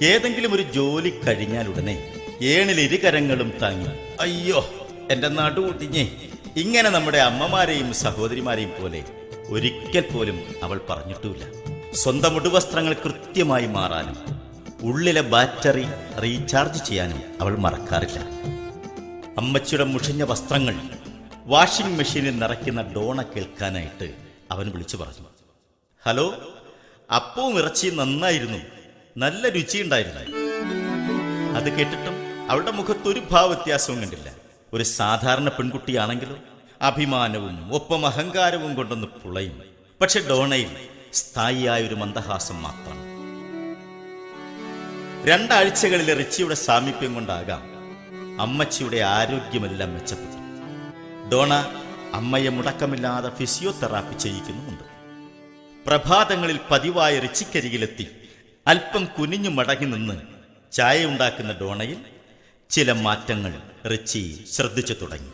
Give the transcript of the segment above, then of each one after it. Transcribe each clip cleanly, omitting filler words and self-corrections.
ഏതെങ്കിലും ഒരു ജോലി കഴിഞ്ഞാലുടനെ ഏണിൽ ഇരുകരങ്ങളും താങ്ങി അയ്യോ എന്റെ നടുവൊടിഞ്ഞേ, ഇങ്ങനെ നമ്മുടെ അമ്മമാരെയും സഹോദരിമാരെയും പോലെ ഒരിക്കൽ പോലും അവൾ പറഞ്ഞിട്ടുമില്ല. സ്വന്തം ഉടുവസ്ത്രങ്ങൾ കൃത്യമായി മാറാനും ഉള്ളിലെ ബാറ്ററി റീചാർജ് ചെയ്യാനും അവൾ മറക്കാറില്ല. അമ്മച്ചിയുടെ മുഷിഞ്ഞ വസ്ത്രങ്ങൾ വാഷിംഗ് മെഷീനിൽ നിറയ്ക്കുന്ന ഡോണ കേൾക്കാനായിട്ട് അവൻ വിളിച്ചു പറഞ്ഞു. ഹലോ, അപ്പവും ഇറച്ചിയും നന്നായിരുന്നു, നല്ല രുചിയുണ്ടായിരുന്നു. അത് കേട്ടിട്ടും അവളുടെ മുഖത്തൊരു ഭാവവ്യത്യാസവും കണ്ടില്ല. ഒരു സാധാരണ പെൺകുട്ടിയാണെങ്കിലും അഭിമാനവും ഒപ്പം അഹങ്കാരവും കൊണ്ടൊന്ന് പുളയും. പക്ഷെ ഡോണയിൽ സ്ഥായിയായ ഒരു മന്ദഹാസം മാത്രം. 2 ആഴ്ചകളിലെ റിച്ചിയുടെ സാമീപ്യം കൊണ്ടാകാം അമ്മച്ചിയുടെ ആരോഗ്യമെല്ലാം മെച്ചപ്പെട്ടു. ഡോണ അമ്മയെ മുടക്കമില്ലാതെ ഫിസിയോതെറാപ്പി ചെയ്യിക്കുന്നുമുണ്ട്. പ്രഭാതങ്ങളിൽ പതിവായ റിച്ചിക്കരികിലെത്തി അല്പം കുനിഞ്ഞു മടങ്ങി നിന്ന് ചായ ഉണ്ടാക്കുന്ന ഡോണയിൽ ചില മാറ്റങ്ങൾ റിച്ചി ശ്രദ്ധിച്ചു തുടങ്ങി.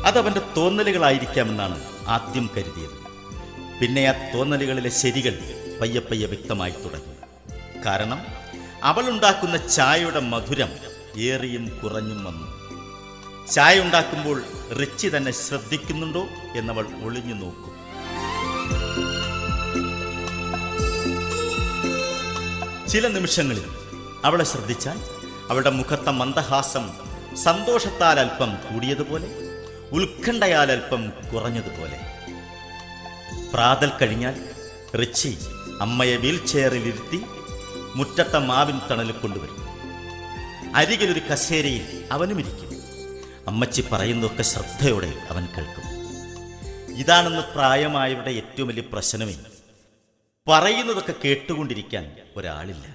അതവന്റെ തോന്നലുകളായിരിക്കാമെന്നാണ് ആദ്യം കരുതിയത്. പിന്നെ ആ തോന്നലുകളിലെ ശരികൾ പയ്യെ പയ്യെ വ്യക്തമായി തുടങ്ങി. കാരണം അവൾ ഉണ്ടാക്കുന്ന ചായയുടെ മധുരം ഏറിയും കുറഞ്ഞും വന്നു. ചായ ഉണ്ടാക്കുമ്പോൾ റിച്ചി തന്നെ ശ്രദ്ധിക്കുന്നുണ്ടോ എന്നവൾ ഒളിഞ്ഞു നോക്കും. ചില നിമിഷങ്ങളിൽ അവളെ ശ്രദ്ധിച്ചാൽ അവളുടെ മുഖത്തെ മന്ദഹാസം സന്തോഷത്താൽ അല്പം കൂടിയതുപോലെ, ഉത്കണ്ഠയാൽ അല്പം കുറഞ്ഞതുപോലെ. പ്രാതൽ കഴിഞ്ഞാൽ റിച്ചി അമ്മയെ വീൽചെയറിലിരുത്തി മുറ്റത്തെ മാവിൻ തണലിൽ കൊണ്ടുവരും. അരികിലൊരു കസേരയിൽ അവനും ഇരിക്കും. അമ്മച്ചി പറയുന്നതൊക്കെ ശ്രദ്ധയോടെ അവൻ കേൾക്കും. ഇതാണെന്ന് പ്രായമായവരുടെ ഏറ്റവും വലിയ പ്രശ്നമേ. പറയുന്നതൊക്കെ കേട്ടുകൊണ്ടിരിക്കാൻ ഒരാളില്ല.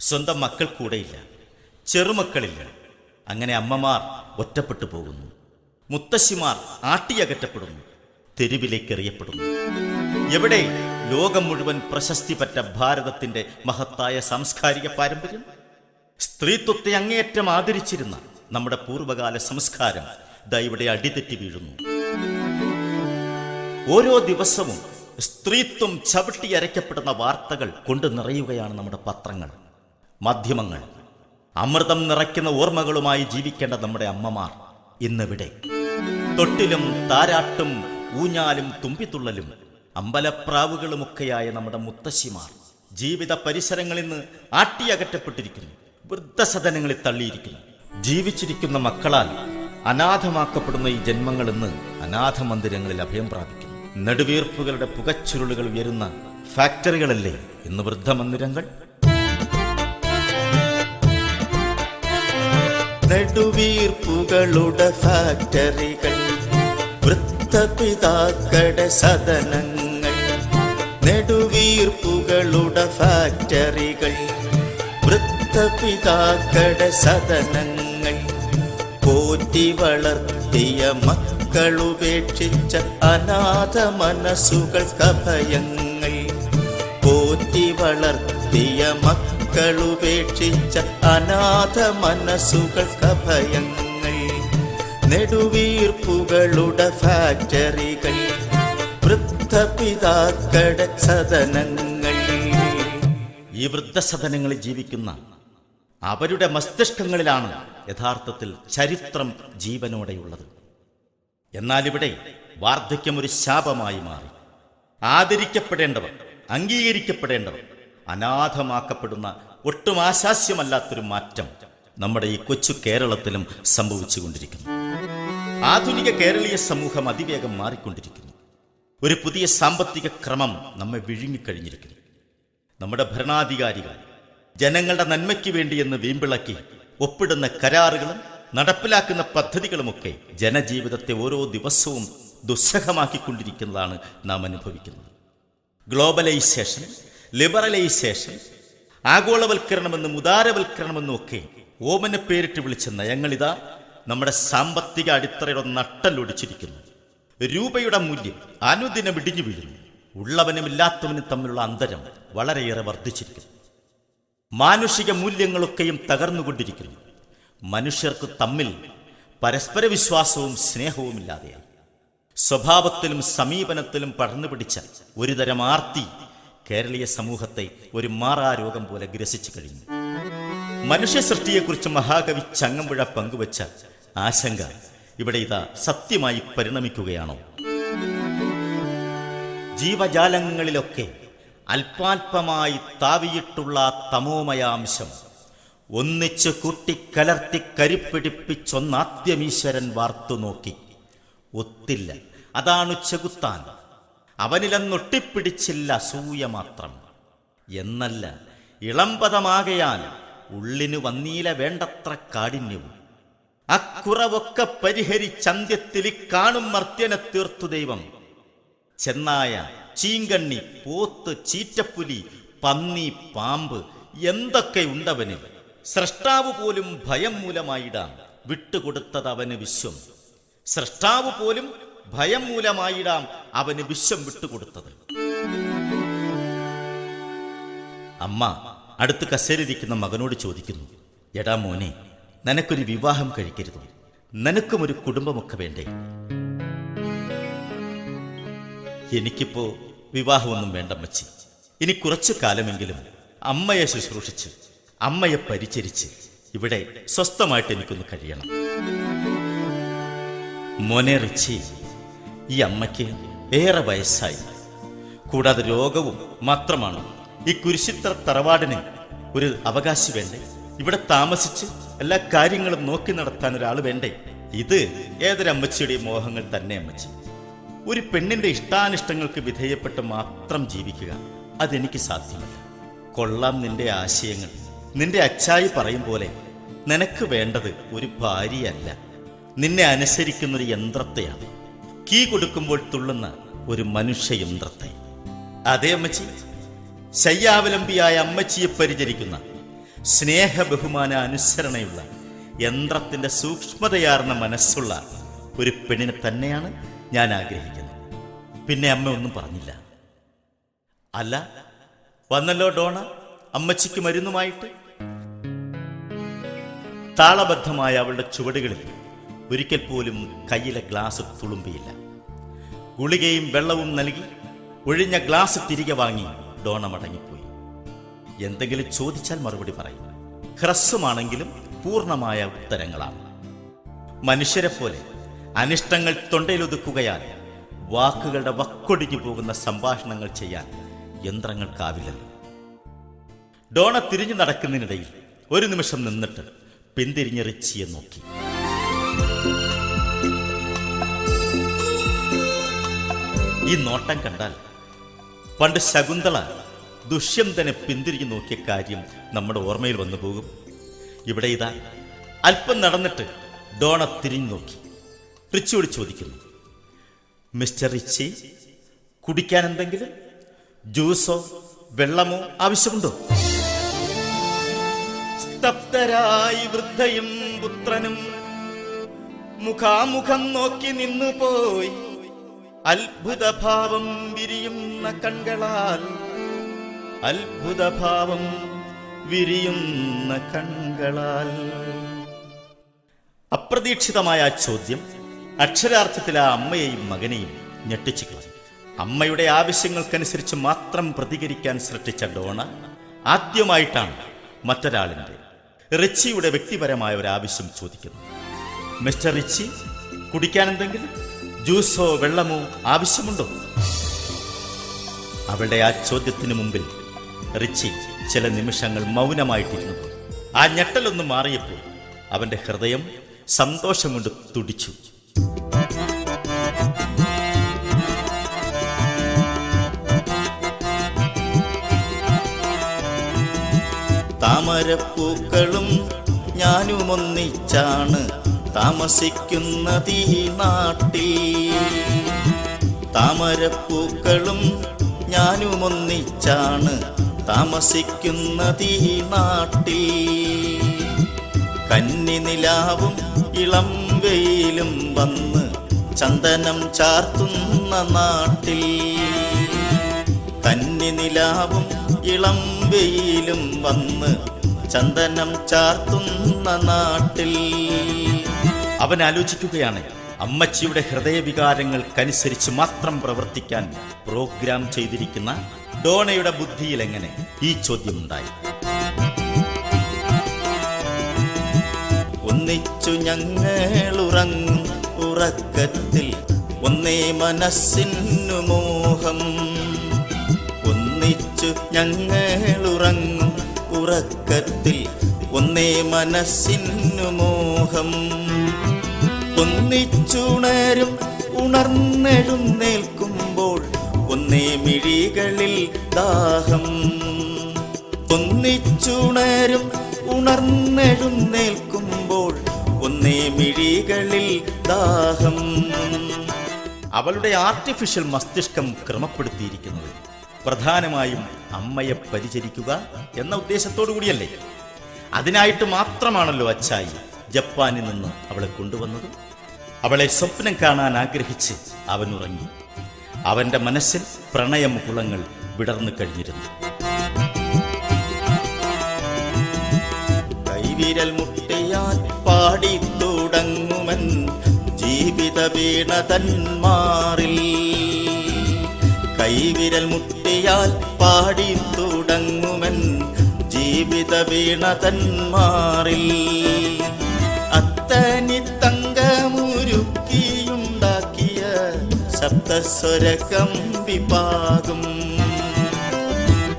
സ്വന്തം മക്കൾ കൂടെയില്ല, ചെറുമക്കളില്ല. അങ്ങനെ അമ്മമാർ ഒറ്റപ്പെട്ടു പോകുന്നു. മുത്തശ്ശിമാർ ആട്ടിയകറ്റപ്പെടുന്നു, തെരുവിലേക്ക് എറിയപ്പെടുന്നു. എവിടെ ലോകം മുഴുവൻ പ്രശസ്തി പറ്റ ഭാരതത്തിന്റെ മഹത്തായ സാംസ്കാരിക പാരമ്പര്യം? സ്ത്രീത്വത്തെ അങ്ങേയറ്റം ആദരിച്ചിരുന്ന നമ്മുടെ പൂർവകാല സംസ്കാരം ഇവിടെ അടിതെറ്റി വീഴുന്നു. ഓരോ ദിവസവും സ്ത്രീത്വം ചവിട്ടിയരയ്ക്കപ്പെടുന്ന വാർത്തകൾ കൊണ്ട് നിറയുകയാണ് നമ്മുടെ പത്രങ്ങൾ, മാധ്യമങ്ങൾ. അമൃതം നിറയ്ക്കുന്ന ഓർമ്മകളുമായി ജീവിക്കേണ്ട നമ്മുടെ അമ്മമാർ ഇന്നെവിടെ? തൊട്ടിലും താരാട്ടും ഊഞ്ഞാലും തുമ്പിത്തുള്ളലും അമ്പലപ്രാവുകളുമൊക്കെയായ നമ്മുടെ മുത്തശ്ശിമാർ ജീവിത പരിസരങ്ങളിൽ നിന്ന് ആട്ടിയകറ്റപ്പെട്ടിരിക്കുന്നു, വൃദ്ധസദനങ്ങളിൽ തള്ളിയിരിക്കുന്നു. ജീവിച്ചിരിക്കുന്ന മക്കളാൽ അനാഥമാക്കപ്പെടുന്ന ഈ ജന്മങ്ങൾ ഇന്ന് അനാഥ മന്ദിരങ്ങളിൽ അഭയം പ്രാപിക്കുന്നു. നെടുവീർപ്പുകളുടെ പുകച്ചുരുളുകൾ ഉയരുന്ന ഫാക്ടറികളല്ലേ ഇന്ന് വൃദ്ധമന്ദിരങ്ങൾ? നെടുവീർപ്പുകളുടെ ഫാക്ടറികൾ, വൃദ്ധപിതാക്കളുടെ സദനങ്ങൾ. നെടുവീർപ്പുകളുടെ ഫാക്ടറികൾ, വൃദ്ധപിതാക്കളുടെ സദനങ്ങൾ. പോറ്റി വളർത്തിയ മക്കളുപേക്ഷിച്ച അനാഥ മനസ്സുകൾക്കഭയങ്ങൾ. പോറ്റി വളർത്തിയ മക്കളുപേക്ഷിച്ച അനാഥ മനസ്സുകൾക്കഭയങ്ങൾ. നെടുവീർപ്പുകളുടെ ഫാക്ടറികൾ, വൃദ്ധപിതാക്കളുടെ സദനങ്ങൾ. ഈ വൃദ്ധസദനങ്ങളിൽ ജീവിക്കുന്ന അവരുടെ മസ്തിഷ്കങ്ങളിലാണ് യഥാർത്ഥത്തിൽ ചരിത്രം ജീവനോടെയുള്ളത്. എന്നാൽ ഇവിടെ വാർദ്ധക്യം ഒരു ശാപമായി മാറി. ആദരിക്കപ്പെടേണ്ടവർ, അംഗീകരിക്കപ്പെടേണ്ടവർ അനാഥമാക്കപ്പെടുന്ന ഒട്ടും ആശാസ്യമല്ലാത്തൊരു മാറ്റം നമ്മുടെ ഈ കൊച്ചു കേരളത്തിലും സംഭവിച്ചുകൊണ്ടിരിക്കുന്നു. ആധുനിക കേരളീയ സമൂഹം അതിവേഗം മാറിക്കൊണ്ടിരിക്കുന്നു. ഒരു പുതിയ സാമ്പത്തിക ക്രമം നമ്മെ വിഴുങ്ങിക്കഴിഞ്ഞിരിക്കുന്നു. നമ്മുടെ ഭരണാധികാരികൾ ജനങ്ങളുടെ നന്മയ്ക്ക് വേണ്ടിയെന്ന് വീമ്പിളക്കി ഒപ്പിടുന്ന കരാറുകളും നടപ്പിലാക്കുന്ന പദ്ധതികളുമൊക്കെ ജനജീവിതത്തെ ഓരോ ദിവസവും ദുസ്സഹമാക്കിക്കൊണ്ടിരിക്കുന്നതാണ് നാം അനുഭവിക്കുന്നത്. ഗ്ലോബലൈസേഷൻ, ലിബറലൈസേഷൻ, ആഗോളവൽക്കരണമെന്നും ഉദാരവൽക്കരണമെന്നും ഒക്കെ ഓമന പേരിട്ട് വിളിച്ച നയങ്ങളിതാ നമ്മുടെ സാമ്പത്തിക അടിത്തറയുടെ നട്ടലൊടിച്ചിരിക്കുന്നു. രൂപയുടെ മൂല്യം അനുദിനം ഇടിഞ്ഞു വീഴുന്നു. ഉള്ളവനും ഇല്ലാത്തവനും തമ്മിലുള്ള അന്തരം വളരെയേറെ വർദ്ധിച്ചിരിക്കുന്നു. മാനുഷിക മൂല്യങ്ങളൊക്കെയും സ്വഭാവത്തിലും സമീപനത്തിലും പടർന്നു പിടിച്ച ഒരുതരം ആർത്തി കേരളീയ സമൂഹത്തെ ഒരു മാറാരോഗം പോലെ ഗ്രസിച്ചു കഴിഞ്ഞു. മനുഷ്യ സൃഷ്ടിയെക്കുറിച്ച് മഹാകവി ചങ്ങമ്പുഴ പങ്കുവച്ച ആശങ്ക ഇവിടെ ഇതാ സത്യമായി പരിണമിക്കുകയാണോ? ജീവജാലങ്ങളിലൊക്കെ അല്പാൽപമായി താവിയിട്ടുള്ള തമോമയാംശം ഒന്നിച്ചു കൂട്ടിക്കലർത്തി കരിപ്പിടിപ്പിച്ചൊന്നാദ്യമീശ്വരൻ വാർത്തു നോക്കി. ഒത്തില്ല, അതാണു ചെകുത്താൻ. അവനിലൊന്നൊട്ടിപ്പിടിച്ചില്ല അസൂയ മാത്രം. എന്നല്ല, ഇളമ്പതമാകയാൽ ഉള്ളിനു വന്നീല വേണ്ടത്ര കാഠിന്യവും. അക്കുറവൊക്കെ പരിഹരിച്ചന്ത്യത്തിൽ കാണും മർത്യനെ തീർത്തു ദൈവം. ചെന്നായ, ചീങ്കണ്ണി, പോത്ത്, ചീറ്റപ്പുലി, പന്നി, പാമ്പ് എന്തൊക്കെയുണ്ടവന്. സ്രഷ്ടാവ് പോലും ഭയം മൂലമായിടാം വിട്ടുകൊടുത്തത് അവന് വിശ്വം. സ്രഷ്ടാവ് പോലും ഭയം മൂലമായിടാം അവന് വിശ്വം വിട്ടുകൊടുത്തത്. അമ്മ അടുത്ത് കസേരയിരിക്കുന്ന മകനോട് ചോദിക്കുന്നു, എടാ മോനെ, നിനക്കൊരു വിവാഹം കഴിക്കരുതോ? നിനക്കും ഒരു കുടുംബമൊക്കെ വേണ്ടേ? എനിക്കിപ്പോ വിവാഹമൊന്നും വേണ്ടമ്മച്ചി. ഇനി കുറച്ചു കാലമെങ്കിലും അമ്മയെ ശുശ്രൂഷിച്ച് അമ്മയെ പരിചരിച്ച് ഇവിടെ സ്വസ്ഥമായിട്ട് എനിക്കൊന്ന് കഴിയണം. മോനെ റിച്ചി, ഈ അമ്മയ്ക്ക് ഏറെ വയസ്സായി. കൂടാതെ രോഗവും മാത്രമാണ്. ഈ കുരിശിത്ര തറവാടിന് ഒരു അവകാശി വേണ്ടേ? ഇവിടെ താമസിച്ച് എല്ലാ കാര്യങ്ങളും നോക്കി നടത്താൻ ഒരാൾ വേണ്ടേ? ഇത് ഏതൊരമ്മച്ചിയുടെ മോഹങ്ങൾ തന്നെ അമ്മച്ചി. ഒരു പെണ്ണിന്റെ ഇഷ്ടാനിഷ്ടങ്ങൾക്ക് വിധേയപ്പെട്ട് മാത്രം ജീവിക്കുക അതെനിക്ക് സാധ്യമല്ല. കൊള്ളാം നിന്റെ ആശയങ്ങൾ. നിന്റെ അച്ചായി പറയും പോലെ നിനക്ക് വേണ്ടത് ഒരു ഭാര്യയല്ല, നിന്നെ അനുസരിക്കുന്നൊരു യന്ത്രത്തെയാണ്. കീ കൊടുക്കുമ്പോൾ തുള്ളുന്ന ഒരു മനുഷ്യയന്ത്രത്തെ. അതേ അമ്മച്ചി, ശയ്യാവലംബിയായ അമ്മച്ചിയെ പരിചരിക്കുന്ന സ്നേഹ ബഹുമാന അനുസരണയുള്ള യന്ത്രത്തിന്റെ സൂക്ഷ്മതയാർന്ന മനസ്സുള്ള ഒരു പെണ്ണിനെ തന്നെയാണ് ഞാൻ ആഗ്രഹിക്കുന്നത്. പിന്നെ അമ്മ ഒന്നും പറഞ്ഞില്ല. അല്ല, വന്നല്ലോ ഡോണ അമ്മച്ചിക്ക് മരുന്നുമായിട്ട്. താളബദ്ധമായ അവളുടെ ചുവടുകളിൽ ഒരിക്കൽ പോലും കയ്യിലെ ഗ്ലാസ് തുളുമ്പിയില്ല. ഗുളികയും വെള്ളവും നൽകി ഒഴിഞ്ഞ ഗ്ലാസ് തിരികെ വാങ്ങി ഡോണ മടങ്ങിപ്പോയി. എന്തെങ്കിലും ചോദിച്ചാൽ മറുപടി പറയും. ഹ്രസ്വമാണെങ്കിലും പൂർണ്ണമായ ഉത്തരങ്ങളാണ്. മനുഷ്യരെ പോലെ അനിഷ്ടങ്ങൾ തൊണ്ടയിലൊതുക്കുകയാൽ വാക്കുകളുടെ വക്കൊടിഞ്ഞു പോകുന്ന സംഭാഷണങ്ങൾ ചെയ്യാൻ യന്ത്രങ്ങൾക്കാവില്ലല്ലോ. ഡോണ തിരിഞ്ഞു നടക്കുന്നതിനിടയിൽ ഒരു നിമിഷം നിന്നിട്ട് പിന്തിരിഞ്ഞ് റിച്ചിയെ നോക്കി. ഈ നോട്ടം കണ്ടാൽ പണ്ട് ശകുന്തള ദുഷ്യന്തനെ പിന്തിരിഞ്ഞു നോക്കിയ കാര്യം നമ്മുടെ ഓർമ്മയിൽ വന്നു പോകും. ഇവിടെ ഇതാ അല്പം നടന്നിട്ട് ഡോണ തിരിഞ്ഞു നോക്കി റിച്ചിയോട് ചോദിക്കുന്നു, മിസ്റ്റർ റിച്ചി, കുടിക്കാൻ എന്തെങ്കിലും ജ്യൂസോ വെള്ളമോ ആവശ്യമുണ്ടോ? സ്തബ്ധരായി വൃദ്ധയും പുത്രനും മുഖാമുഖം നോക്കി നിന്നുപോയി. അത്ഭുതഭാവം വിരിയുന്ന കൺകളാൽ, അത്ഭുതഭാവം വിരിയുന്ന കൺകളാൽ. അപ്രതീക്ഷിതമായ ആ ചോദ്യം അക്ഷരാർത്ഥത്തിൽ ആ അമ്മയെയും മകനെയും ഞെട്ടിച്ചു കളഞ്ഞു. അമ്മയുടെ ആവശ്യങ്ങൾക്കനുസരിച്ച് മാത്രം പ്രതികരിക്കാൻ ശ്രദ്ധിച്ച ഡോണ ആദ്യമായിട്ടാണ് മറ്റൊരാളിന്റെ, റിച്ചിയുടെ വ്യക്തിപരമായ ഒരു ആവശ്യം ചോദിക്കുന്നു. മിസ്റ്റർ റിച്ചി, കുടിക്കാൻ എന്തെങ്കിലും ജ്യൂസോ വെള്ളമോ ആവശ്യമുണ്ടോ? അവളുടെ ആ ചോദ്യത്തിന് മുമ്പിൽ റിച്ചി ചില നിമിഷങ്ങൾ മൗനമായിട്ടിരുന്നു. ആ ഞെട്ടലൊന്ന് മാറിയപ്പോൾ അവന്റെ ഹൃദയം സന്തോഷം കൊണ്ട് തുടിച്ചു. താമരപ്പൂക്കളും ഞാനുമൊന്നിച്ചാണ് താമസിക്കുന്നതീ നാട്ടിൽ. താമരപ്പൂക്കളും ഞാനുമൊന്നിച്ചാണ് താമസിക്കുന്നതീ നാട്ടിൽ. കന്നിനിലാവും ഇളം വെയിലും വന്ന് ചന്ദനം ചാർത്തുന്ന നാട്ടിൽ. കന്നിനിലാവും ഇളം വെയിലും വന്ന് ചന്ദനം ചാർത്തുന്ന നാട്ടിൽ. അവൻ ആലോചിക്കുകയാണ്, അമ്മച്ചിയുടെ ഹൃദയവികാരങ്ങൾക്കനുസരിച്ച് മാത്രം പ്രവർത്തിക്കാൻ പ്രോഗ്രാം ചെയ്തിരിക്കുന്ന ഡോണയുടെ ബുദ്ധിയിൽ എങ്ങനെ ഈ ചോദ്യമുണ്ടായി? ഒന്നിച്ചു ഞങ്ങളുറങ്ങും ഉറക്കത്തിൽ ഒന്നേ മനസ്സിനു മോഹം. ഒന്നിച്ചു ഞങ്ങളുറങ്ങും ഉറക്കത്തിൽ ഒന്നേ മനസ്സിനു മോഹം. ഒന്നിച്ചുണരും ഉണർന്നെഴുന്നേൽക്കുമ്പോൾ ഒന്നേ മിഴികളിൽ ദാഹം. ഒന്നിച്ചുണരും ഉണർന്നെഴുന്നേൽക്കുമ്പോൾ ഒന്നേ മിഴികളിൽ ദാഹം. അവളുടെ ആർട്ടിഫിഷ്യൽ മസ്തിഷ്കം ക്രമപ്പെടുത്തിയിരിക്കുന്നത് പ്രധാനമായും അമ്മയെ പരിചരിക്കുക എന്ന ഉദ്ദേശത്തോടു കൂടിയല്ലേ? അതിനായിട്ട് മാത്രമാണല്ലോ അച്ചായി ജപ്പാനിൽ നിന്ന് അവളെ കൊണ്ടുവന്നത്. അവളെ സ്വപ്നം കാണാൻ ആഗ്രഹിച്ച് അവൻ ഉറങ്ങി. അവന്റെ മനസ്സിൽ പ്രണയമുകുളങ്ങൾ വിടർന്നു കഴിഞ്ഞിരുന്നു. കൈവിരൽ മുട്ടിയാൽ പാടി തുടങ്ങുമൻ ജീവിത വീണ തന്മാറിൽ. കൈവിരൽ മുട്ടിയാൽ പാടി തുടങ്ങുമൻ ജീവിത വീണ തന്മാറിൽ. അത്തനി തങ്കമുരുക്കിയുണ്ടാക്കിയ സപ്തസ്വര കമ്പിപ്പാകും.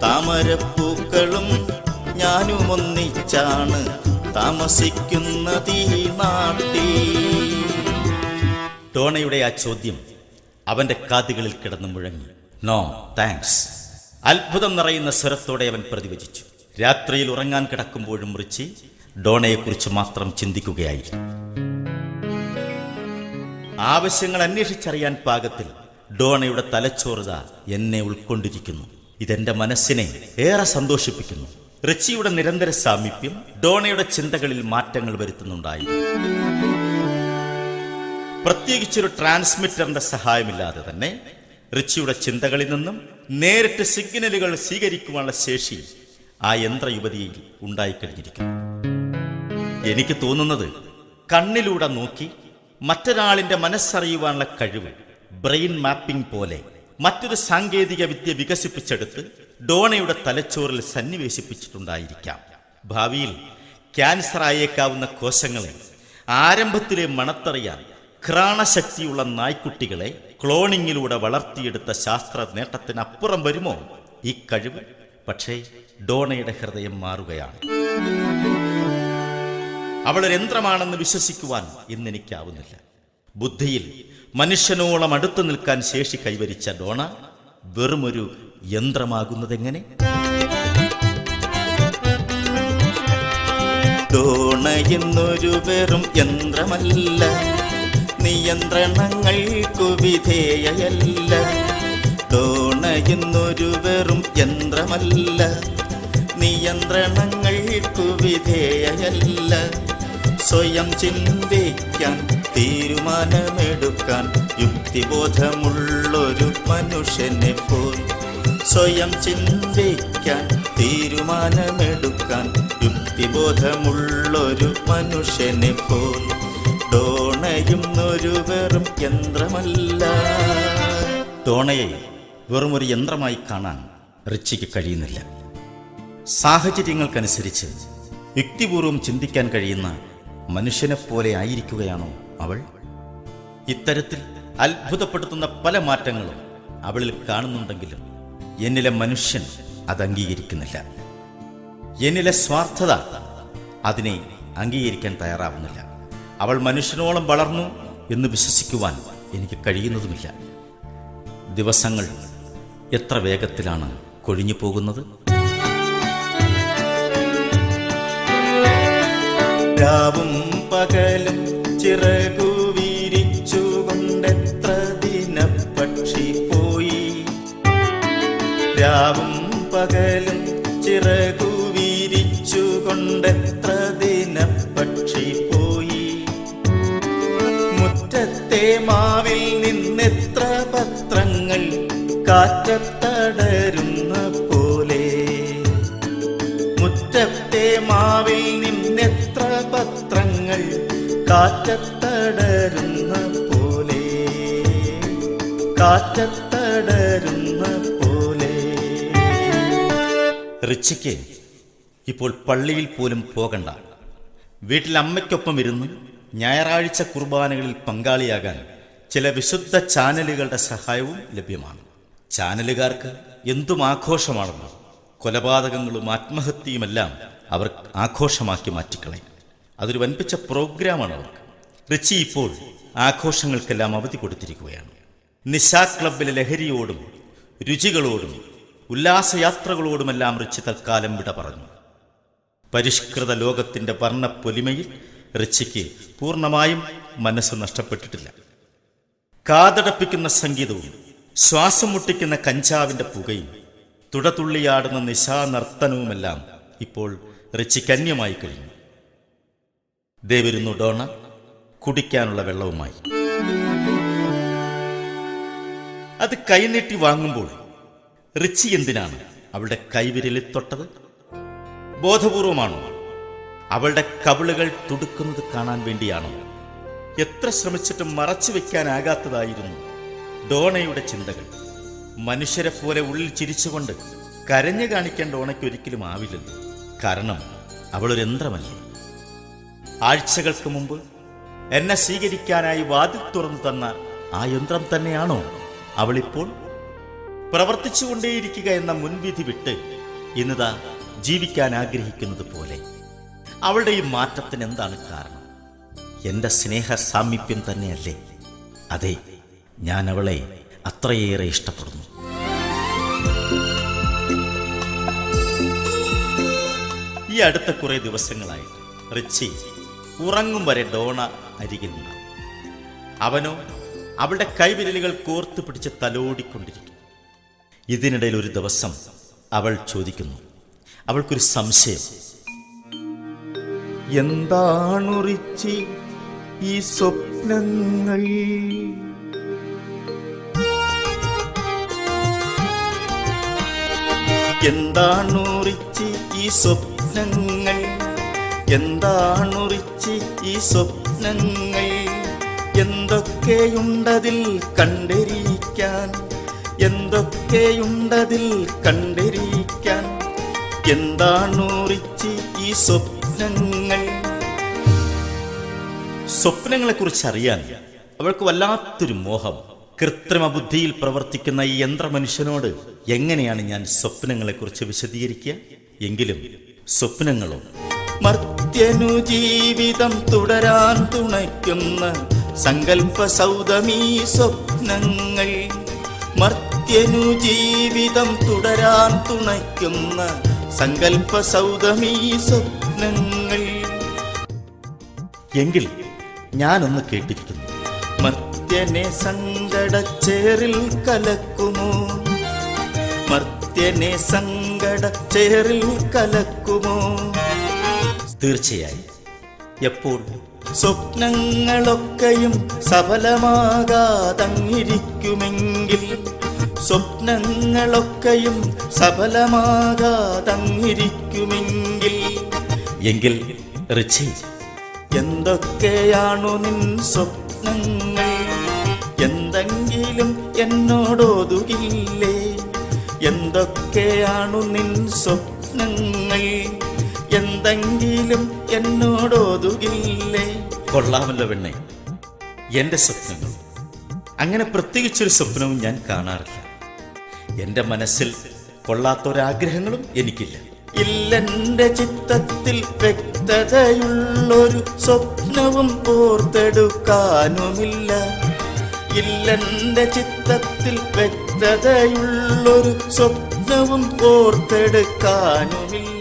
താമരപ്പൂക്കളും ഞാനും ഒന്നിച്ചാണ് താമസിക്കുന്നത് ഈ നാട്ടിൽ. ഡോണയുടെ ആ ചോദ്യം അവന്റെ കാതുകളിൽ കിടന്നു മുഴങ്ങി. No thanks. അത്ഭുതം നിറയുന്ന സ്വരത്തോടെ അവൻ പ്രതിവചിച്ചു. രാത്രിയിൽ ഉറങ്ങാൻ കിടക്കുമ്പോഴും റിച്ചി ഡോണയെക്കുറിച്ച് മാത്രം ചിന്തിക്കുകയായിരുന്നു. ആവശ്യങ്ങൾ അന്വേഷിച്ചറിയാൻ പാകത്തിൽ ഡോണയുടെ തലച്ചോറുത എന്നെ ഉൾക്കൊണ്ടിരിക്കുന്നു. ഇതെന്റെ മനസ്സിനെ ഏറെ സന്തോഷിപ്പിക്കുന്നു. റിച്ചിയുടെ നിരന്തര സാമീപ്യം ഡോണയുടെ ചിന്തകളിൽ മാറ്റങ്ങൾ വരുത്തുന്നുണ്ടായിരുന്നു. പ്രത്യേകിച്ചൊരു ട്രാൻസ്മിറ്ററിന്റെ സഹായമില്ലാതെ തന്നെ റിച്ചിയുടെ ചിന്തകളിൽ നിന്നും നേരിട്ട് സിഗ്നലുകൾ സ്വീകരിക്കുവാനുള്ള ശേഷി ആ യന്ത്രയുവതിയിൽ ഉണ്ടായിക്കഴിഞ്ഞിരിക്കുന്നു. എനിക്ക് തോന്നുന്നത് കണ്ണിലൂടെ നോക്കി മറ്റൊരാളിന്റെ മനസ്സറിയുവാനുള്ള കഴിവ് ബ്രെയിൻ മാപ്പിംഗ് പോലെ മറ്റൊരു സാങ്കേതിക വിദ്യ വികസിപ്പിച്ചെടുത്ത് ഡോണയുടെ തലച്ചോറിൽ സന്നിവേശിപ്പിച്ചിട്ടുണ്ടായിരിക്കാം. ഭാവിയിൽ ക്യാൻസർ ആയേക്കാവുന്ന കോശങ്ങളെ ആരംഭത്തിലെ മണത്തറിയാൻ ഘ്രാണശക്തിയുള്ള നായ്ക്കുട്ടികളെ ക്ലോണിങ്ങിലൂടെ വളർത്തിയെടുത്ത ശാസ്ത്ര നേട്ടത്തിനപ്പുറം വരുമോ ഈ കഴിവ്? പക്ഷേ ഡോണയുടെ ഹൃദയം മാറുകയാണ്. അവളൊരു യന്ത്രമാണെന്ന് വിശ്വസിക്കുവാൻ ഇന്നെനിക്കാവുന്നില്ല. ബുദ്ധിയിൽ മനുഷ്യനോളം അടുത്തു നിൽക്കാൻ ശേഷി കൈവരിച്ച ഡോണ വെറുമൊരു യന്ത്രമാകുന്നതെങ്ങനെ? ഡോണ എന്നൊരു വെറും യന്ത്രമല്ല, നിയന്ത്രണങ്ങൾക്കു വിധേയയല്ല. ഡോണ എന്നൊരു വെറും യന്ത്രമല്ല, നിയന്ത്രണങ്ങൾക്കു വിധേയയല്ല. സ്വയം ചിന്തിക്കാൻ തീരുമാനമെടുക്കാൻ യുക്തിബോധമുള്ളൊരു മനുഷ്യനെ പോൽ. സ്വയം ചിന്തിക്കാൻ തീരുമാനമെടുക്കാൻ യുക്തിബോധമുള്ളൊരു മനുഷ്യനെ പോൽ. ഡോണയും ഒരു വെറും യന്ത്രമല്ല. ഡോണയെ വെറുമൊരു യന്ത്രമായി കാണാൻ റിച്ചിക്ക് കഴിയുന്നില്ല. സാഹചര്യങ്ങൾക്കനുസരിച്ച് യുക്തിപൂർവം ചിന്തിക്കാൻ കഴിയുന്ന മനുഷ്യനെപ്പോലെ ആയിരിക്കുകയാണോ അവൾ? ഇത്തരത്തിൽ അത്ഭുതപ്പെടുത്തുന്ന പല മാറ്റങ്ങളും അവളിൽ കാണുന്നുണ്ടെങ്കിലും എന്നിലെ മനുഷ്യൻ അത് അംഗീകരിക്കുന്നില്ല. എന്നിലെ സ്വാർത്ഥത അതിനെ അംഗീകരിക്കാൻ തയ്യാറാവുന്നില്ല. അവൾ മനുഷ്യനോളം വളർന്നു എന്ന് വിശ്വസിക്കുവാൻ എനിക്ക് കഴിയുന്നതുമില്ല. ദിവസങ്ങൾ എത്ര വേഗത്തിലാണ് കൊഴിഞ്ഞു പോകുന്നത്. രാവും പകലും ചിറകു വിരിച്ചുകൊണ്ടെത്ര ദിനപക്ഷി പോയി. രാവും പകലും ചിറകു വിരിച്ചുകൊണ്ടെത്ര ദിനപക്ഷി പോയി. മുറ്റത്തെ മാവിൽ നിന്നെത്ര പത്രങ്ങൾ കാറ്റത്തടരുന്ന പോലെ. മുറ്റത്തെ മാവിൽ നിന്നെത്ര പത്രങ്ങൾ കാറ്റത്തടരുന്ന കാറ്റത്തടരുന്ന പോലെ. റിച്ചിക്ക് ഇപ്പോൾ പള്ളിയിൽ പോലും പോകണ്ട. വീട്ടിൽ അമ്മയ്ക്കൊപ്പം ഇരുന്ന് ഞായറാഴ്ച കുർബാനകളിൽ പങ്കാളിയാകാൻ ചില വിശുദ്ധ ചാനലുകളുടെ സഹായവും ലഭ്യമാണ്. ചാനലുകാർക്ക് എന്തും ആഘോഷമാണല്ലോ. കൊലപാതകങ്ങളും ആത്മഹത്യയുമെല്ലാം അവർ ആഘോഷമാക്കി മാറ്റിക്കളയും. അതൊരു വൻപിച്ച പ്രോഗ്രാമാണ് അവർക്ക്. റിച്ചി ഇപ്പോൾ ആഘോഷങ്ങൾക്കെല്ലാം അവധി കൊടുത്തിരിക്കുകയാണ്. നിശാ ക്ലബിലെ ലഹരിയോടും രുചികളോടും ഉല്ലാസയാത്രകളോടുമെല്ലാം റിച്ചി തൽക്കാലം വിട പറഞ്ഞു. പരിഷ്കൃത ലോകത്തിന്റെ വർണ്ണപ്പൊലിമയിൽ റിച്ചിക്ക് പൂർണ്ണമായും മനസ്സ് നഷ്ടപ്പെട്ടിട്ടില്ല. കാതടപ്പിക്കുന്ന സംഗീതവും ശ്വാസം മുട്ടിക്കുന്ന കഞ്ചാവിന്റെ പുകയും തുടതുള്ളിയാടുന്ന നിശാനർത്തനവുമെല്ലാം ഇപ്പോൾ റിച്ചിക്ക് അന്യമായി കഴിഞ്ഞു. ദേവരുന്നു ഡോണ കുടിക്കാനുള്ള വെള്ളവുമായി. അത് കൈനീട്ടി വാങ്ങുമ്പോൾ റിച്ചി എന്തിനാണ് അവളുടെ കൈവിരലിൽ തൊട്ടത്? ബോധപൂർവമാണോ? അവളുടെ കവിളുകൾ തുടുക്കുന്നത് കാണാൻ വേണ്ടിയാണോ? എത്ര ശ്രമിച്ചിട്ടും മറച്ചു വെക്കാനാകാത്തതായിരുന്നു ഡോണയുടെ ചിന്തകൾ. മനുഷ്യരെ പോലെ ഉള്ളിൽ ചിരിച്ചുകൊണ്ട് കരഞ്ഞു കാണിക്കാൻ ഡോണയ്ക്ക് ഒരിക്കലും ആവില്ലല്ലോ. കാരണം അവളൊരു യന്ത്രമല്ലേ. ആഴ്ചകൾക്ക് മുമ്പ് എന്നെ സ്വീകരിക്കാനായി വാതിൽ തുറന്നു തന്ന ആ യന്ത്രം തന്നെയാണോ അവളിപ്പോൾ? പ്രവർത്തിച്ചുകൊണ്ടേയിരിക്കുക എന്ന മുൻവിധി വിട്ട് ഇന്നിതാ ജീവിക്കാൻ ആഗ്രഹിക്കുന്നത് പോലെ. അവളുടെ ഈ മാറ്റത്തിന് എന്താണ് കാരണം? എന്റെ സ്നേഹ സാമീപ്യം തന്നെയല്ലേ? അതെ, ഞാൻ അവളെ അത്രയേറെ ഇഷ്ടപ്പെടുന്നു. ഈ അടുത്ത കുറെ ദിവസങ്ങളായി റിച്ചി ഉറങ്ങും വരെ ഡോണ അരികിൽ നിന്നാണ്. അവനോ അവളുടെ കൈവിരലുകൾ കോർത്തു പിടിച്ച് തലോടിക്കൊണ്ടിരിക്കും. ഇതിനിടയിൽ ഒരു ദിവസം അവൾ ചോദിക്കുന്നു, അവൾക്കൊരു സംശയം. എന്താണു റിച്ചി ഈ സ്വപ്നങ്ങൾ? എന്താണു റിച്ചി ഈ സ്വപ്നങ്ങൾ? എന്താണു റിച്ചി ഈ സ്വപ്നങ്ങൾ? എന്തൊക്കെയുണ്ടതിൽ കണ്ടിരിക്കാൻ, എന്തൊക്കെയുണ്ടതിൽ കണ്ടിരിക്കാൻ. എന്താണു റിച്ചി ഈ സ്വപ്നങ്ങൾ? സ്വപ്നങ്ങളെക്കുറിച്ച് അറിയാൻ അവൾക്ക് വല്ലാത്തൊരു മോഹം. കൃത്രിമ ബുദ്ധിയിൽ പ്രവർത്തിക്കുന്ന ഈ യന്ത്രമനുഷ്യനോട് എങ്ങനെയാണ് ഞാൻ സ്വപ്നങ്ങളെക്കുറിച്ച് വിശദീകരിക്കുക? എങ്കിലും സ്വപ്നങ്ങളോ? മർത്യനു ജീവിതം തുടരാൻ തുണയ്ക്കുന്ന സങ്കല്പ സൗധമീ സ്വപ്നങ്ങൾ. മർത്യനു ജീവിതം തുടരാൻ തുണയ്ക്കുന്ന സങ്കല്പ സൗധമീ സ്വപ്നങ്ങൾ. എങ്കിൽ ഞാനൊന്ന് കേട്ടിരിക്കുന്നു. മർത്യനെ സങ്കടച്ചേറിൽ കലക്കുമോ? മർത്യനെ സങ്കടച്ചേറിൽ കലക്കുമോ? തീർച്ചയായും. എപ്പോൾ? സ്വപ്നങ്ങളൊക്കെയും സഫലമാകാതങ്ങിരിക്കുമെങ്കിൽ, സ്വപ്നങ്ങളൊക്കെയും സഫലമാകാതങ്ങിരിക്കുമെങ്കിൽ. എങ്കിൽ റിച്ചി, എന്തൊക്കെയാണു നിൻ സ്വപ്നങ്ങൾ? എന്തെങ്കിലും എന്നോടോതുകില്ലേ? എന്തൊക്കെയാണു നിൻ സ്വപ്നങ്ങൾ? എന്തെങ്കിലും എന്നോടോതുകില്ലേ? കൊള്ളാമല്ലോ പെണ്ണെ, എന്റെ സ്വപ്നങ്ങൾ. അങ്ങനെ പ്രത്യേകിച്ചൊരു സ്വപ്നവും ഞാൻ കാണാറില്ല. എന്റെ മനസ്സിൽ കൊള്ളാത്തൊരാഗ്രഹങ്ങളും എനിക്കില്ല. ഇല്ലെന്റെ ചിത്തത്തിൽ വ്യക്തതയുള്ളൊരു സ്വപ്നവും ഓർത്തെടുക്കാനുമില്ല. ഇല്ലെന്റെ ചിത്തത്തിൽ വ്യക്തതയുള്ളൊരു സ്വപ്നവും ഓർത്തെടുക്കാനുമില്ല.